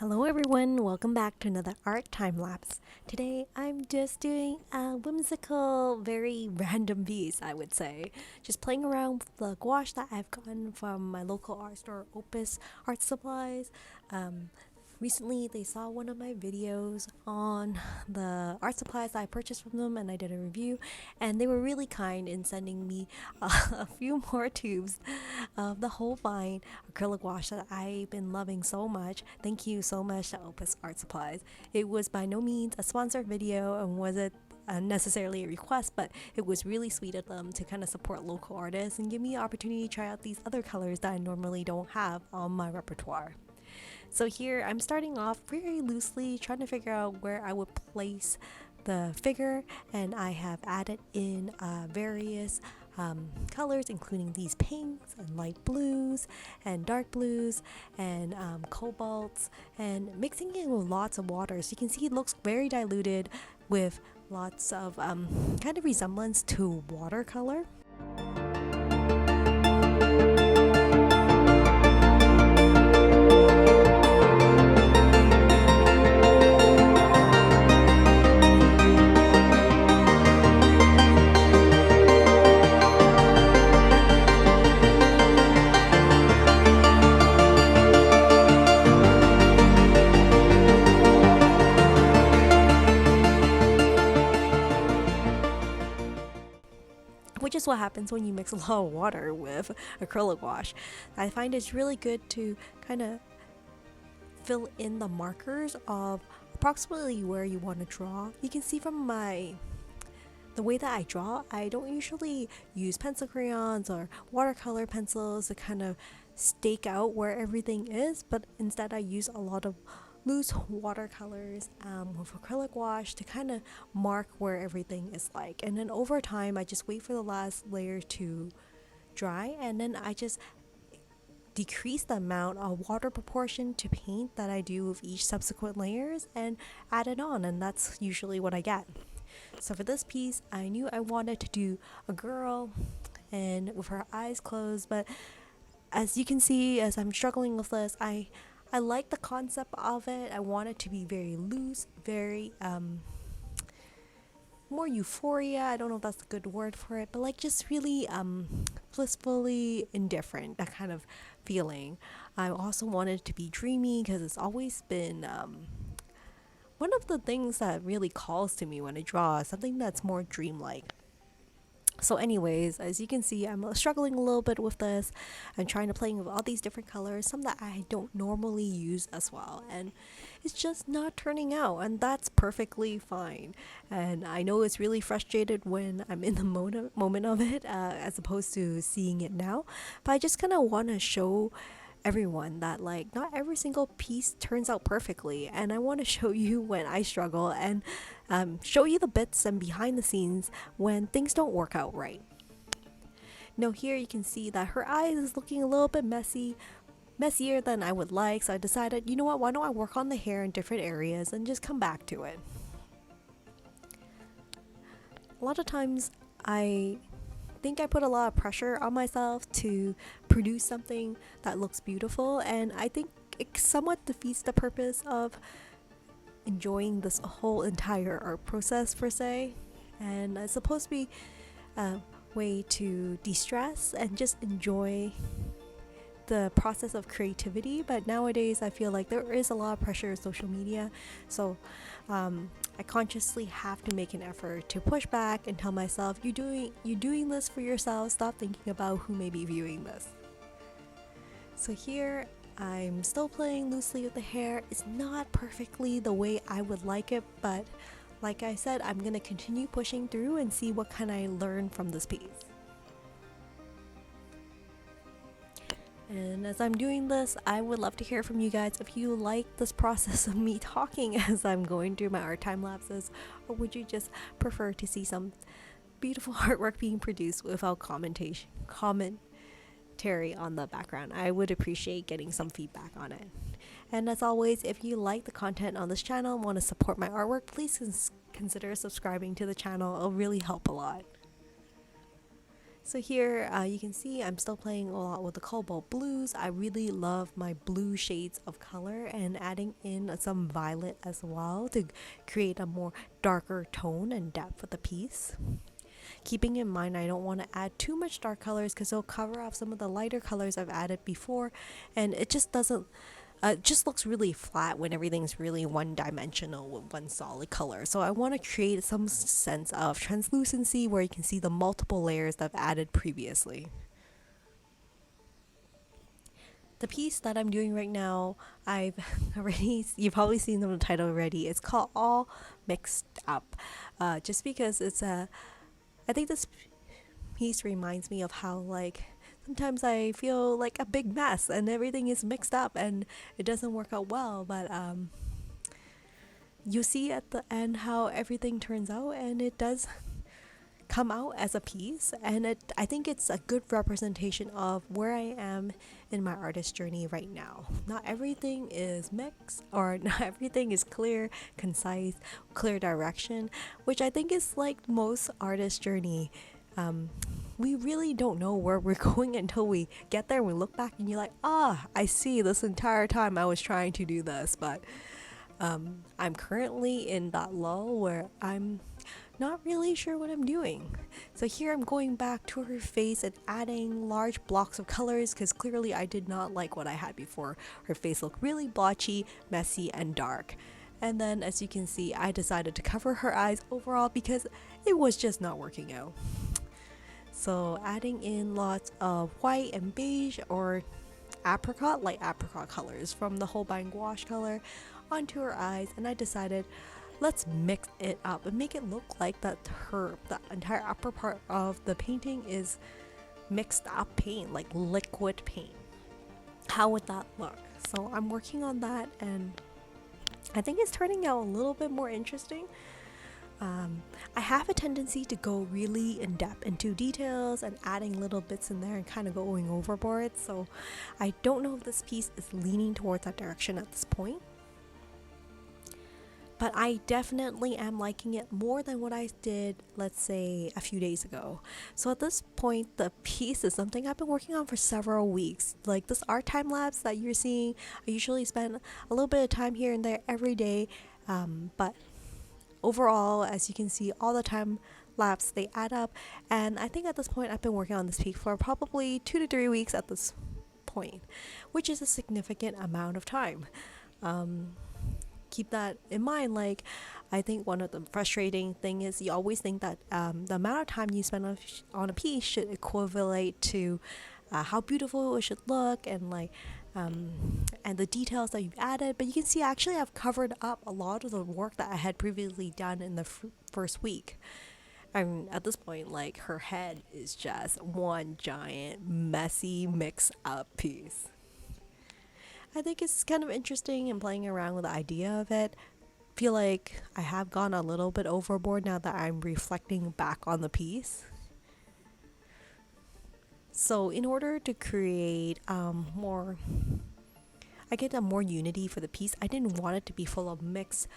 Hello everyone, welcome back to another art time lapse. Today I'm just doing a whimsical, very random piece, I would say. Just playing around with the gouache that I've gotten from my local art store, Opus Art Supplies. Recently they saw one of my videos on the art supplies that I purchased from them, and I did a review, and they were really kind in sending me a few more tubes of the whole vine acrylic gouache that I've been loving so much. Thank you so much to Opus Art Supplies. It was by no means a sponsored video and wasn't necessarily a request, but it was really sweet of them to kind of support local artists and give me the opportunity to try out these other colors that I normally don't have on my repertoire. So here I'm starting off very loosely, trying to figure out where I would place the figure, and I have added in various colors, including these pinks and light blues and dark blues and cobalts, and mixing it with lots of water. So you can see it looks very diluted with lots of kind of resemblance to watercolor. Which is what happens when you mix a lot of water with acrylic gouache. I find it's really good to kind of fill in the markers of approximately where you want to draw. You can see from the way that I draw, I don't usually use pencil crayons or watercolor pencils to kind of stake out where everything is, but instead I use a lot of loose watercolors with acrylic gouache to kind of mark where everything is like. And then over time I just wait for the last layer to dry, and then I just decrease the amount of water proportion to paint that I do with each subsequent layers and add it on, and that's usually what I get. So for this piece I knew I wanted to do a girl and with her eyes closed, but as you can see, as I'm struggling with this, I like the concept of it. I want it to be very loose, very more euphoria. I don't know if that's a good word for it, but like just really blissfully indifferent, that kind of feeling. I also wanted it to be dreamy because it's always been one of the things that really calls to me when I draw, something that's more dreamlike. So anyways, as you can see, I'm struggling a little bit with this. I'm trying to play with all these different colors, some that I don't normally use as well, and it's just not turning out, and that's perfectly fine. And I know it's really frustrated when I'm in the moment of it, as opposed to seeing it now, but I just kind of want to show everyone that like not every single piece turns out perfectly, and I want to show you when I struggle and show you the bits and behind the scenes when things don't work out right. Now here you can see that her eyes is looking a little bit messier than I would like, so I decided, you know what, why don't I work on the hair in different areas and just come back to it. A lot of times I think I put a lot of pressure on myself to produce something that looks beautiful, and I think it somewhat defeats the purpose of enjoying this whole entire art process per se. And it's supposed to be a way to de-stress and just enjoy the process of creativity, but nowadays I feel like there is a lot of pressure in social media, so I consciously have to make an effort to push back and tell myself, you're doing this for yourself, stop thinking about who may be viewing this. So here I'm still playing loosely with the hair. It's not perfectly the way I would like it, but like I said, I'm gonna continue pushing through and see what can I learn from this piece. And as I'm doing this, I would love to hear from you guys if you like this process of me talking as I'm going through my art time lapses, or would you just prefer to see some beautiful artwork being produced without commentary on the background. I would appreciate getting some feedback on it. And as always, if you like the content on this channel and want to support my artwork, please consider subscribing to the channel. It'll really help a lot. So here you can see I'm still playing a lot with the cobalt blues. I really love my blue shades of color and adding in some violet as well to create a more darker tone and depth for the piece. Keeping in mind I don't want to add too much dark colors because it'll cover off some of the lighter colors I've added before, and it just doesn't just looks really flat when everything's really one dimensional with one solid color. So I want to create some sense of translucency where you can see the multiple layers that I've added previously. The piece that I'm doing right now, you've probably seen the title already. It's called All Mixed Up. Just because I think this piece reminds me of how like sometimes I feel like a big mess and everything is mixed up and it doesn't work out well, but you see at the end how everything turns out, and it does come out as a piece, and I think it's a good representation of where I am in my artist journey right now. Not everything is mixed, or not everything is clear, concise, clear direction, which I think is like most artist journey. We really don't know where we're going until we get there and we look back and you're like, I see, this entire time I was trying to do this, but I'm currently in that lull where I'm not really sure what I'm doing. So here I'm going back to her face and adding large blocks of colors because clearly I did not like what I had before. Her face looked really blotchy, messy, and dark. And then as you can see, I decided to cover her eyes overall because it was just not working out. So adding in lots of white and beige or light apricot colors from the Holbein gouache color onto her eyes, and I decided let's mix it up and make it look like the entire upper part of the painting is mixed up paint, like liquid paint. How would that look? So I'm working on that, and I think it's turning out a little bit more interesting. I have a tendency to go really in depth into details and adding little bits in there and kind of going overboard, so I don't know if this piece is leaning towards that direction at this point. But I definitely am liking it more than what I did, let's say, a few days ago. So at this point, the piece is something I've been working on for several weeks. Like this art time lapse that you're seeing, I usually spend a little bit of time here and there every day, but overall, as you can see, all the time lapse, they add up, and I think at this point I've been working on this piece for probably 2 to 3 weeks at this point, which is a significant amount of time. Keep that in mind. Like, I think one of the frustrating thing is you always think that the amount of time you spend on a piece should equivalent to how beautiful it should look, and like and the details that you've added, but you can see actually I've covered up a lot of the work that I had previously done in the first week. And at this point, like, her head is just one giant messy mix up piece. I think it's kind of interesting and playing around with the idea of it. Feel like I have gone a little bit overboard now that I'm reflecting back on the piece. So in order to create more unity for the piece, I didn't want it to be full of mixed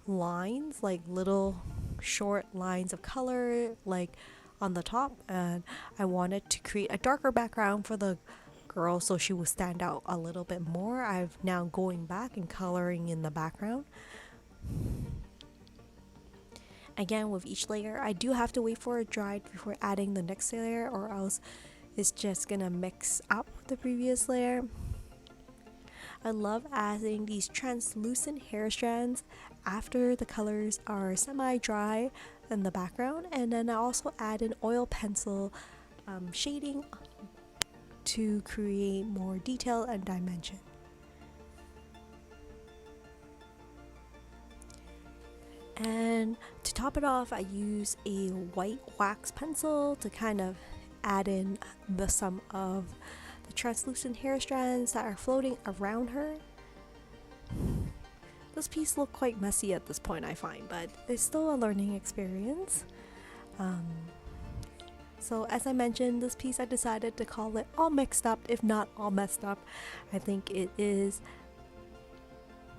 lines, like little short lines of color like on the top, and I wanted to create a darker background for the girl so she will stand out a little bit more. I've now going back and coloring in the background. Again, with each layer, I do have to wait for it dry before adding the next layer, or else it's just gonna mix up with the previous layer. I love adding these translucent hair strands after the colors are semi-dry in the background, and then I also add an oil pencil shading to create more detail and dimension. And to top it off, I use a white wax pencil to kind of add in some of the translucent hair strands that are floating around her. This piece looked quite messy at this point, I find, but it's still a learning experience. So as I mentioned, this piece I decided to call it All Mixed Up, if not All Messed Up. I think it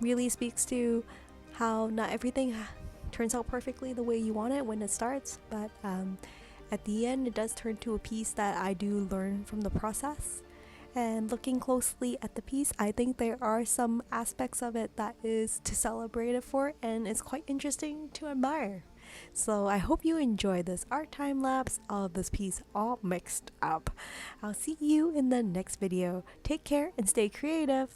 really speaks to how not everything turns out perfectly the way you want it when it starts, but at the end it does turn to a piece that I do learn from the process. And looking closely at the piece, I think there are some aspects of it that is to celebrate it for, and it's quite interesting to admire. So I hope you enjoy this art time lapse of this piece all mixed up. I'll see you in the next video. Take care and stay creative.